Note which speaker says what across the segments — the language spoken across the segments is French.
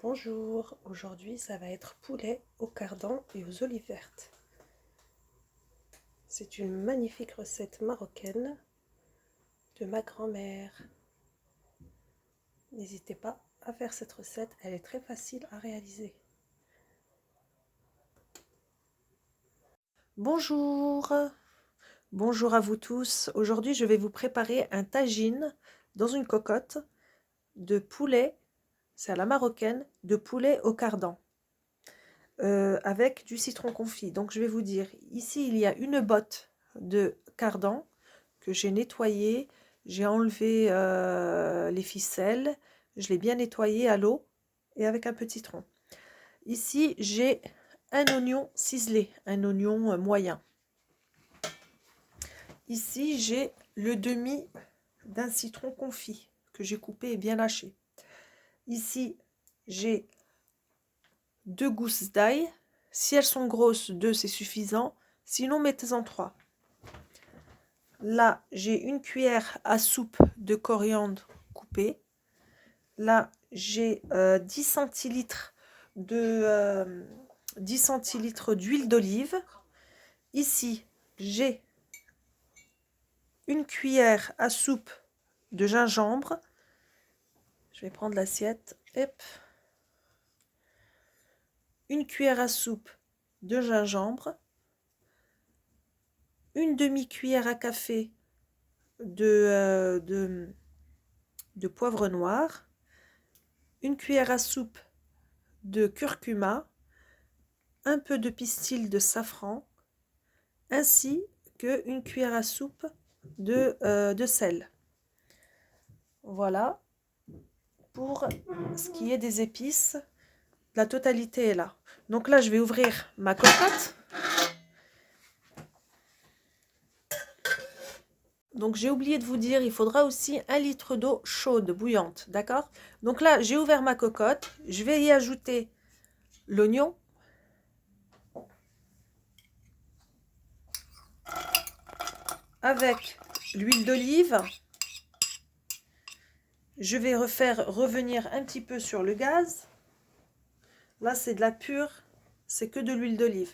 Speaker 1: Bonjour, aujourd'hui ça va être poulet au cardan et aux olives vertes. C'est une magnifique recette marocaine de ma grand-mère. N'hésitez pas à faire cette recette, elle est très facile à réaliser. Bonjour, bonjour à vous tous. Aujourd'hui je vais vous préparer un tagine dans une cocotte de poulet, c'est à la marocaine, de poulet au cardan. Avec du citron confit. Donc je vais vous dire, ici il y a une botte de cardan que j'ai nettoyé, j'ai enlevé les ficelles, je l'ai bien nettoyé à l'eau et avec un peu de citron. Ici j'ai un oignon ciselé, un oignon moyen. Ici j'ai le demi d'un citron confit que j'ai coupé et bien haché. Ici j'ai 2 gousses d'ail. Si elles sont grosses, 2 c'est suffisant. Sinon, mettez-en 3. Là, j'ai une cuillère à soupe de coriandre coupée. Là, j'ai 10 centilitres d'huile d'olive. Ici, j'ai une cuillère à soupe de gingembre. Je vais prendre l'assiette. Hop. Une cuillère à soupe de gingembre. Une demi-cuillère à café de poivre noir, une cuillère à soupe de curcuma, un peu de pistil de safran, ainsi qu'une cuillère à soupe de sel. Voilà, pour ce qui est des épices, la totalité est là. Donc là, je vais ouvrir ma cocotte. Donc j'ai oublié de vous dire, il faudra aussi 1 litre d'eau chaude, bouillante, d'accord? Donc là, j'ai ouvert ma cocotte, je vais y ajouter l'oignon, avec l'huile d'olive. Je vais refaire revenir un petit peu sur le gaz. Là, c'est de la pure, c'est que de l'huile d'olive.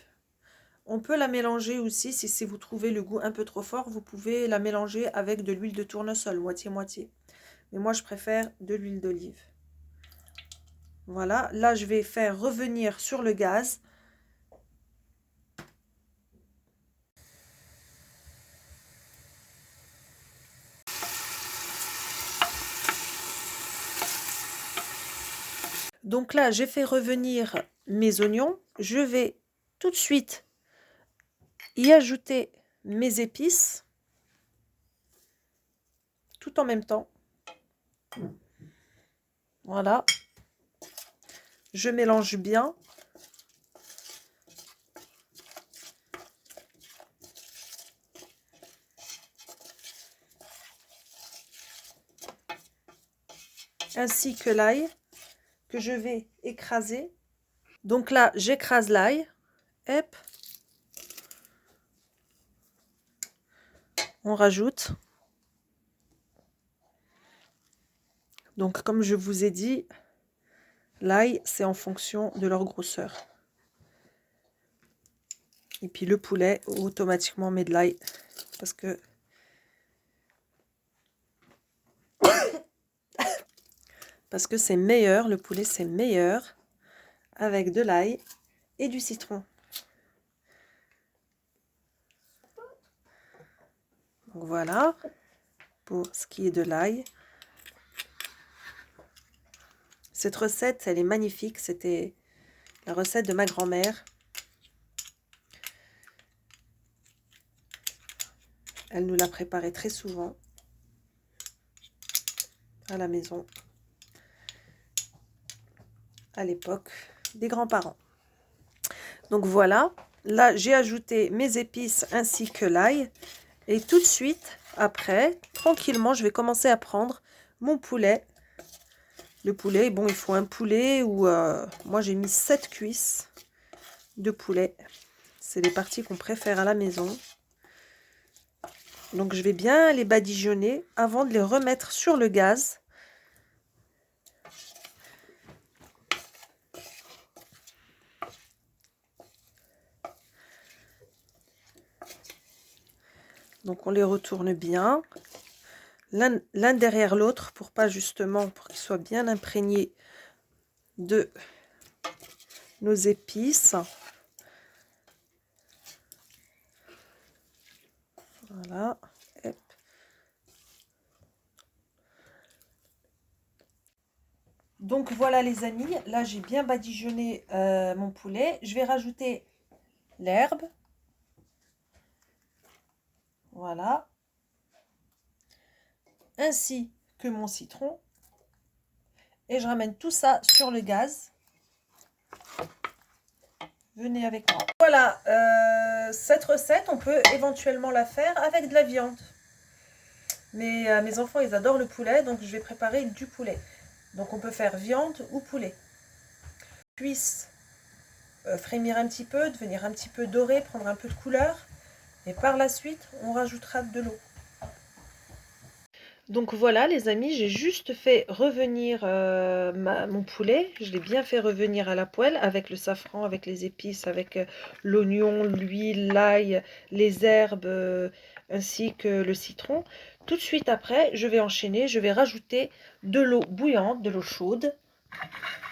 Speaker 1: On peut la mélanger aussi, si vous trouvez le goût un peu trop fort, vous pouvez la mélanger avec de l'huile de tournesol, moitié-moitié. Mais moi, je préfère de l'huile d'olive. Voilà, là, je vais faire revenir sur le gaz. Donc là, j'ai fait revenir mes oignons. Je vais tout de suite y ajouter mes épices, tout en même temps. Voilà. Je mélange bien. Ainsi que l'ail que je vais écraser. Donc là, j'écrase l'ail. Hop. On rajoute. Donc comme je vous ai dit, l'ail, c'est en fonction de leur grosseur. Et puis le poulet, automatiquement, met de l'ail. Parce que c'est meilleur, le poulet, c'est meilleur avec de l'ail et du citron. Donc voilà, pour ce qui est de l'ail. Cette recette, elle est magnifique. C'était la recette de ma grand-mère. Elle nous l'a préparée très souvent à la maison, à l'époque des grands-parents. Donc voilà, là j'ai ajouté mes épices ainsi que l'ail. Et tout de suite, après, tranquillement, je vais commencer à prendre mon poulet. Le poulet, bon, il faut un poulet ou... moi, j'ai mis 7 cuisses de poulet. C'est les parties qu'on préfère à la maison. Donc, je vais bien les badigeonner avant de les remettre sur le gaz. Donc on les retourne bien, l'un derrière l'autre, pour pas justement, pour qu'ils soient bien imprégnés de nos épices. Voilà. Hop. Donc voilà les amis, là j'ai bien badigeonné mon poulet. Je vais rajouter l'herbe. Voilà. Ainsi que mon citron. Et je ramène tout ça sur le gaz. Venez avec moi. Voilà, cette recette, on peut éventuellement la faire avec de la viande. Mais mes enfants, ils adorent le poulet, donc je vais préparer du poulet. Donc on peut faire viande ou poulet. Puisse frémir un petit peu, devenir un petit peu doré, prendre un peu de couleur. Et par la suite, on rajoutera de l'eau. Donc voilà les amis, j'ai juste fait revenir mon poulet. Je l'ai bien fait revenir à la poêle avec le safran, avec les épices, avec l'oignon, l'huile, l'ail, les herbes ainsi que le citron. Tout de suite après, je vais enchaîner, je vais rajouter de l'eau bouillante, de l'eau chaude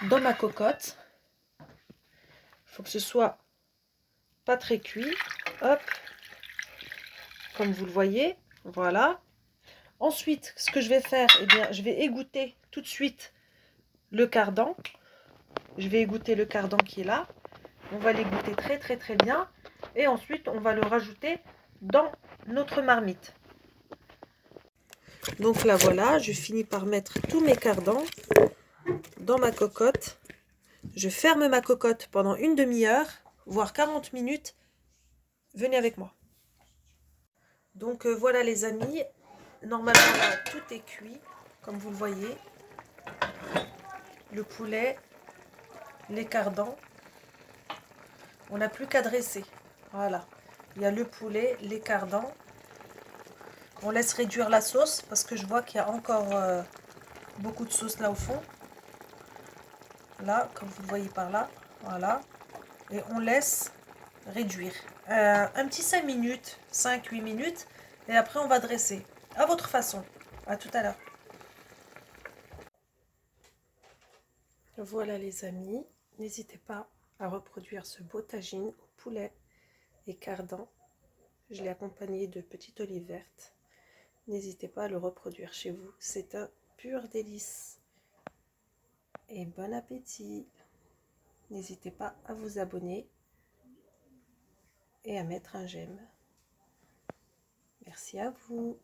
Speaker 1: dans ma cocotte. Il faut que ce soit pas très cuit. Hop, comme vous le voyez, voilà. Ensuite, ce que je vais faire, eh bien, je vais égoutter tout de suite le cardan. Je vais égoutter le cardan qui est là. On va l'égoutter très très très bien. Et ensuite, on va le rajouter dans notre marmite. Donc là, voilà, je finis par mettre tous mes cardans dans ma cocotte. Je ferme ma cocotte pendant une demi-heure, voire 40 minutes. Venez avec moi. Donc voilà les amis, normalement là, tout est cuit, comme vous le voyez. Le poulet, les cardans. On n'a plus qu'à dresser. Voilà. Il y a le poulet, les cardans. On laisse réduire la sauce parce que je vois qu'il y a encore beaucoup de sauce là au fond. Là, comme vous le voyez par là. Voilà. Et on laisse réduire. Un petit 5 minutes, 5-8 minutes. Et après, on va dresser. À votre façon. À tout à l'heure. Voilà les amis. N'hésitez pas à reproduire ce beau tagine au poulet et cardan. Je l'ai accompagné de petites olives vertes. N'hésitez pas à le reproduire chez vous. C'est un pur délice. Et bon appétit. N'hésitez pas à vous abonner et à mettre un j'aime. Merci à vous.